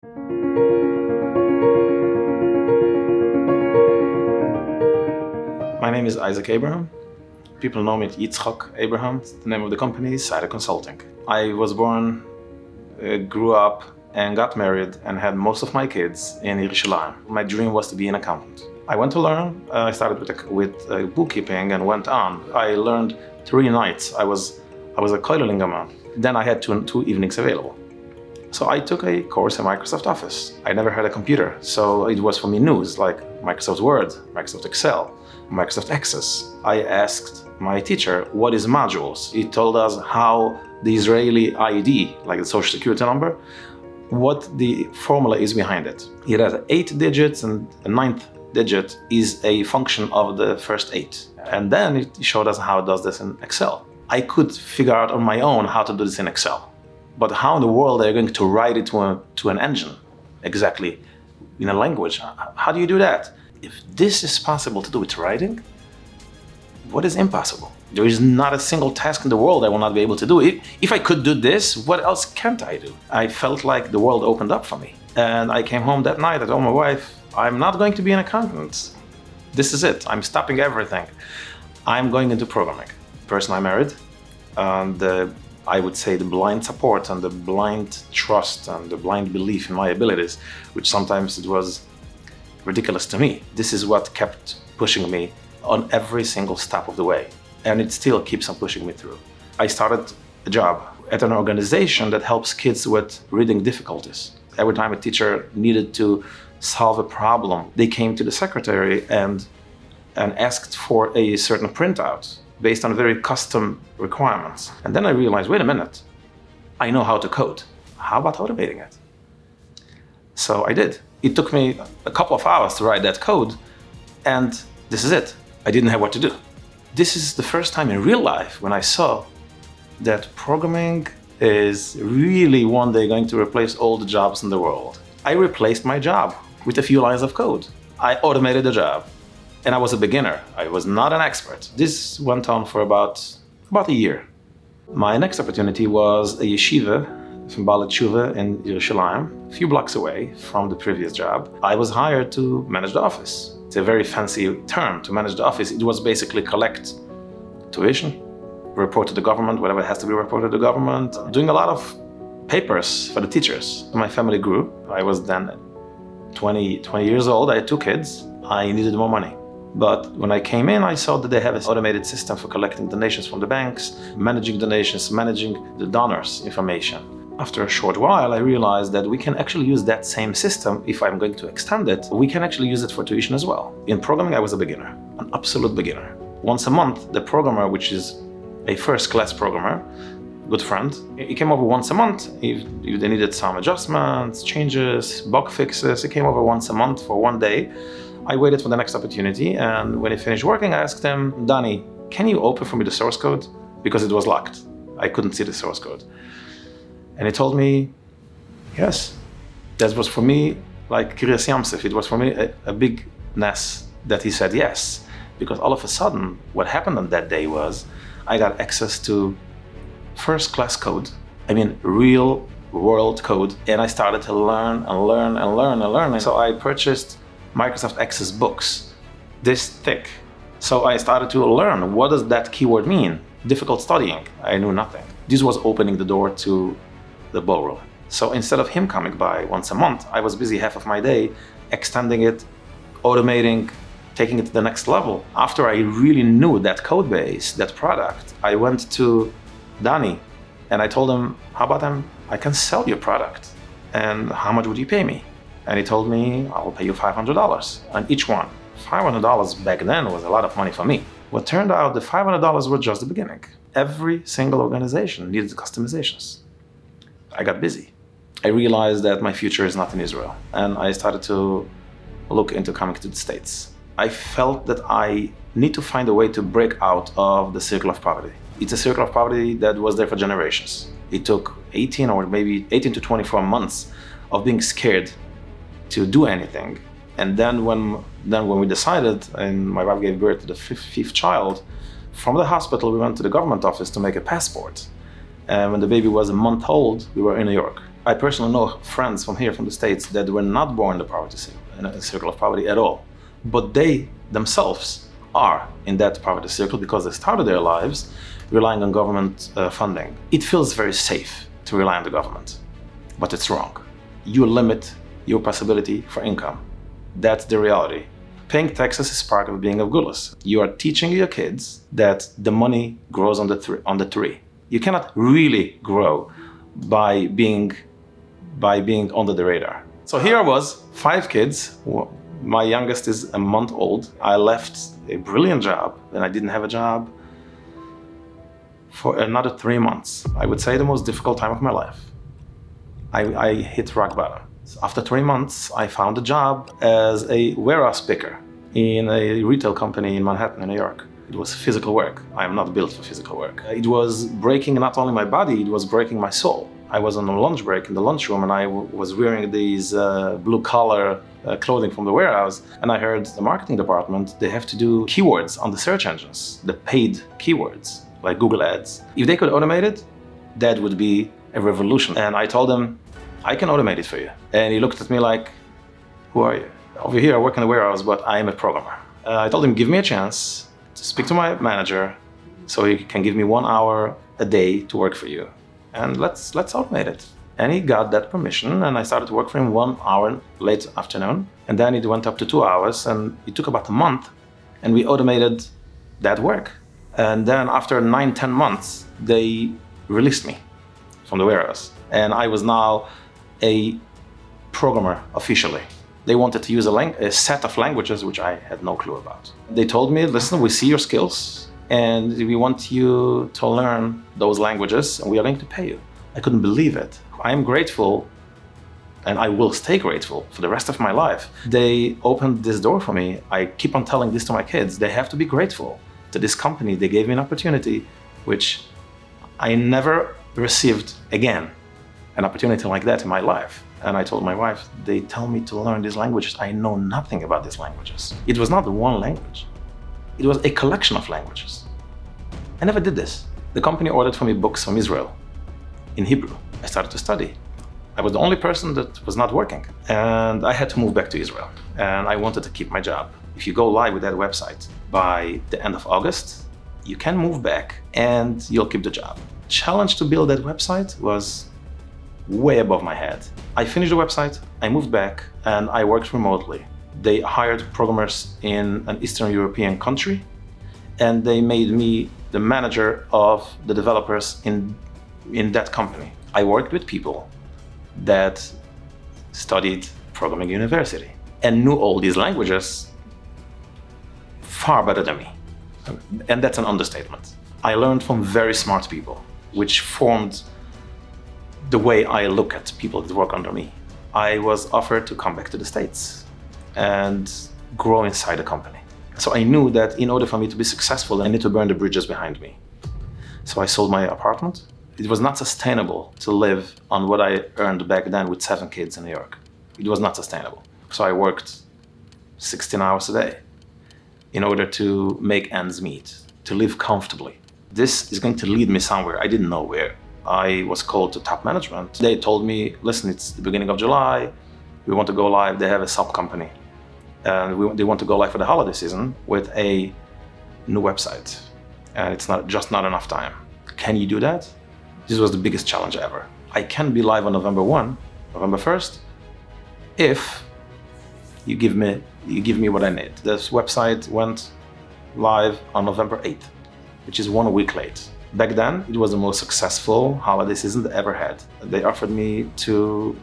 My name is Isaac Abraham. People know me as Yitzchak Abraham. The name of the company is Cider Consulting. I was born, grew up, and got married and had most of my kids in Yerushalayim. My dream was to be an accountant. I went to learn. I started with bookkeeping and went on. I learned 3 nights. I was a koileling man. Then I had two evenings available. So I took a course in Microsoft Office. I never had a computer, so it was for me news, like Microsoft Word, Microsoft Excel, Microsoft Access. I asked my teacher, what is modules? He told us how the Israeli ID, like the social security number, what the formula is behind it. It has 8 digits and the 9th digit is a function of the first 8. And then it showed us how it does this in Excel. I could figure out on my own how to do this in Excel. But how in the world are you going to write it to an engine exactly in a language? How do you do that? If this is possible to do with writing, what is impossible? There is not a single task in the world I will not be able to do. If I could do this, what else can't I do? I felt like the world opened up for me. And I came home that night, I told my wife, I'm not going to be an accountant. This is it, I'm stopping everything. I'm going into programming. The person I married, and I would say the blind support and the blind trust and the blind belief in my abilities, which sometimes it was ridiculous to me. This is what kept pushing me on every single step of the way. And it still keeps on pushing me through. I started a job at an organization that helps kids with reading difficulties. Every time a teacher needed to solve a problem, they came to the secretary and asked for a certain printout based on very custom requirements. And then I realized, wait a minute, I know how to code. How about automating it? So I did. It took me a couple of hours to write that code, and this is it. I didn't have what to do. This is the first time in real life when I saw that programming is really one day going to replace all the jobs in the world. I replaced my job with a few lines of code. I automated the job. And I was a beginner. I was not an expert. This went on for about a year. My next opportunity was a yeshiva from Baalei Teshuva in Yerushalayim, a few blocks away from the previous job. I was hired to manage the office. It's a very fancy term, to manage the office. It was basically collect tuition, report to the government, whatever has to be reported to the government, doing a lot of papers for the teachers. My family grew. I was then 20 years old. I had 2 kids. I needed more money. But when I came in, I saw that they have an automated system for collecting donations from the banks, managing donations, managing the donors' information. After a short while, I realized that we can actually use that same system. If I'm going to extend it, we can actually use it for tuition as well. In programming, I was a beginner, an absolute beginner. Once a month, the programmer, which is a first-class programmer, good friend, he came over once a month. If they needed some adjustments, changes, bug fixes, he came over once a month for 1 day. I waited for the next opportunity, and when he finished working, I asked him, Danny, can you open for me the source code? Because it was locked. I couldn't see the source code. And he told me, yes. That was for me like Kiryas Yamsuf. It was for me a big ness that he said yes. Because all of a sudden, what happened on that day was I got access to first-class code. I mean, real world code. And I started to learn and learn and learn and learn. And so I purchased Microsoft Access books, this thick. So I started to learn, what does that keyword mean? Difficult studying, I knew nothing. This was opening the door to the ballroom. So instead of him coming by once a month, I was busy half of my day extending it, automating, taking it to the next level. After I really knew that code base, that product, I went to Danny and I told him, how about I can sell your product, and how much would you pay me? And he told me, I will pay you $500 on each one. $500 back then was a lot of money for me. What turned out, the $500 were just the beginning. Every single organization needed customizations. I got busy. I realized that my future is not in Israel. And I started to look into coming to the States. I felt that I need to find a way to break out of the circle of poverty. It's a circle of poverty that was there for generations. It took 18 or maybe 18 to 24 months of being scared to do anything. And then when we decided, and my wife gave birth to the fifth child, from the hospital we went to the government office to make a passport. And when the baby was a month old, we were in New York. I personally know friends from here, from the States, that were not born in the poverty in a circle of poverty at all, but they themselves are in that poverty circle because they started their lives relying on government funding. It feels very safe to rely on the government, but it's wrong. You limit your possibility for income. That's the reality. Paying taxes is part of being a gulas. You are teaching your kids that the money grows on the tree. You cannot really grow by being under the radar. So here I was, 5 kids. My youngest is a month old. I left a brilliant job, and I didn't have a job for another 3 months. I would say the most difficult time of my life. I hit rock bottom. So after 3 months, I found a job as a warehouse picker in a retail company in Manhattan, in New York. It was physical work. I am not built for physical work. It was breaking not only my body, it was breaking my soul. I was on a lunch break in the lunchroom, and I was wearing these blue-collar clothing from the warehouse, and I heard the marketing department, they have to do keywords on the search engines, the paid keywords, like Google Ads. If they could automate it, that would be a revolution. And I told him, I can automate it for you. And he looked at me like, who are you? Over here I work in the warehouse, but I am a programmer. I told him, give me a chance to speak to my manager so he can give me 1 hour a day to work for you. And let's automate it. And he got that permission, and I started to work for him 1 hour late afternoon. And then it went up to 2 hours, and it took about a month, and we automated that work. And then after 9-10 months, they released me from the warehouse. And I was now a programmer officially. They wanted to use a set of languages which I had no clue about. They told me, listen, we see your skills and we want you to learn those languages and we are going to pay you. I couldn't believe it. I am grateful, and I will stay grateful for the rest of my life. They opened this door for me. I keep on telling this to my kids. They have to be grateful to this company. They gave me an opportunity which I never received again, an opportunity like that in my life. And I told my wife, they tell me to learn these languages. I know nothing about these languages. It was not one language. It was a collection of languages. I never did this. The company ordered for me books from Israel in Hebrew. I started to study. I was the only person that was not working. And I had to move back to Israel. And I wanted to keep my job. If you go live with that website by the end of August, you can move back and you'll keep the job. Challenge to build that website was way above my head. I finished the website, I moved back, and I worked remotely. They hired programmers in an Eastern European country, and they made me the manager of the developers in that company. I worked with people that studied programming university and knew all these languages far better than me. And that's an understatement. I learned from very smart people, which formed the way I look at people that work under me. I was offered to come back to the States and grow inside the company. So I knew that in order for me to be successful, I need to burn the bridges behind me. So I sold my apartment. It was not sustainable to live on what I earned back then with 7 kids in New York. It was not sustainable. So I worked 16 hours a day in order to make ends meet, to live comfortably. This is going to lead me somewhere. I didn't know where. I was called to top management. They told me, listen, it's the beginning of July. We want to go live. They have a sub company. And they want to go live for the holiday season with a new website. And it's not enough time. Can you do that? This was the biggest challenge ever. I can be live on November 1st, if you give me what I need. This website went live on November 8th, which is 1 week late. Back then, it was the most successful holiday season they ever had. They offered me to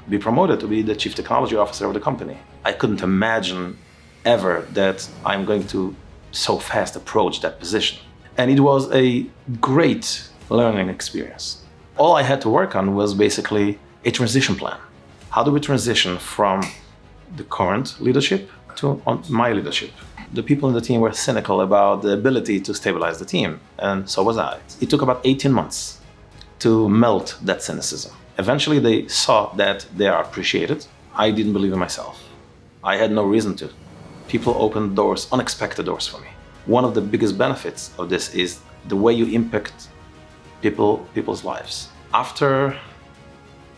be promoted to be the chief technology officer of the company. I couldn't imagine ever that I'm going to so fast approach that position. And it was a great learning experience. All I had to work on was basically a transition plan. How do we transition from the current leadership to my leadership? The people in the team were cynical about the ability to stabilize the team, and so was I. It took about 18 months to melt that cynicism. Eventually they saw that they are appreciated. I didn't believe in myself. I had no reason to. People opened doors, unexpected doors for me. One of the biggest benefits of this is the way you impact people's lives. After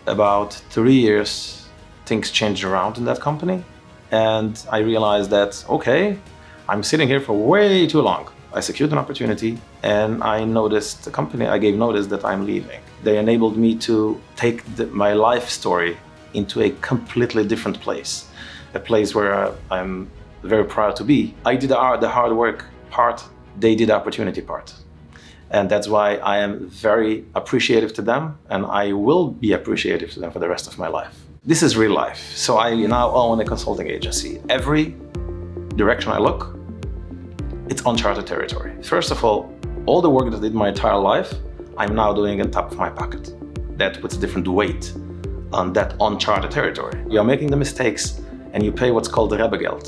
about 3 years, things changed around in that company. And I realized that, okay, I'm sitting here for way too long. I secured an opportunity and I noticed the company, I gave notice that I'm leaving. They enabled me to take my life story into a completely different place, a place where I'm very proud to be. I did the hard work part, they did the opportunity part. And that's why I am very appreciative to them, and I will be appreciative to them for the rest of my life. This is real life. So I now own a consulting agency. Every direction I look, it's uncharted territory. First of all the work that I did my entire life, I'm now doing on top of my pocket. That puts a different weight on that uncharted territory. You're making the mistakes and you pay what's called the Rebegeld.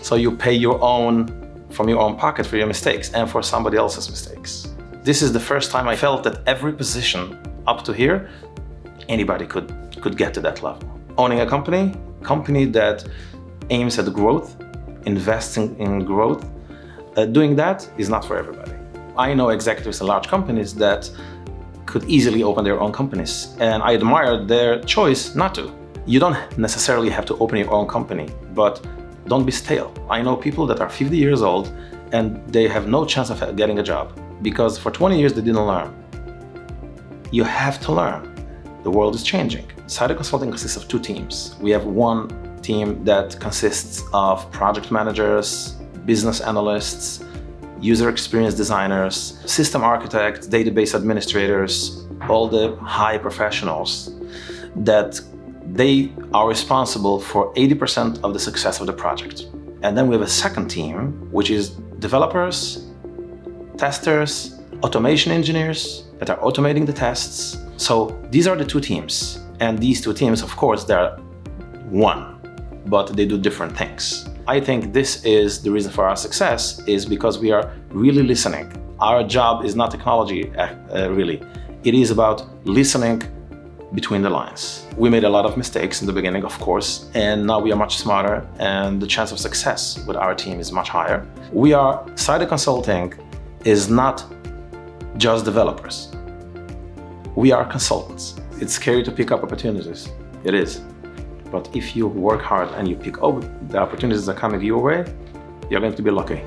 So you pay from your own pocket for your mistakes and for somebody else's mistakes. This is the first time I felt that every position up to here, anybody could get to that level. Owning a company that aims at growth, investing in growth, doing that is not for everybody. I know executives in large companies that could easily open their own companies, and I admire their choice not to. You don't necessarily have to open your own company, but don't be stale. I know people that are 50 years old and they have no chance of getting a job because for 20 years they didn't learn. You have to learn. The world is changing. Cider Consulting consists of 2 teams. We have one team that consists of project managers, business analysts, user experience designers, system architects, database administrators, all the high professionals that they are responsible for 80% of the success of the project. And then we have a second team, which is developers, testers, automation engineers that are automating the tests. So these are the 2 teams. And these 2 teams, of course, they're one, but they do different things. I think this is the reason for our success is because we are really listening. Our job is not technology, really. It is about listening between the lines. We made a lot of mistakes in the beginning, of course, and now we are much smarter and the chance of success with our team is much higher. Cider Consulting is not just developers. We are consultants. It's scary to pick up opportunities. It is. But if you work hard and you pick up the opportunities that are coming your way, you're going to be lucky.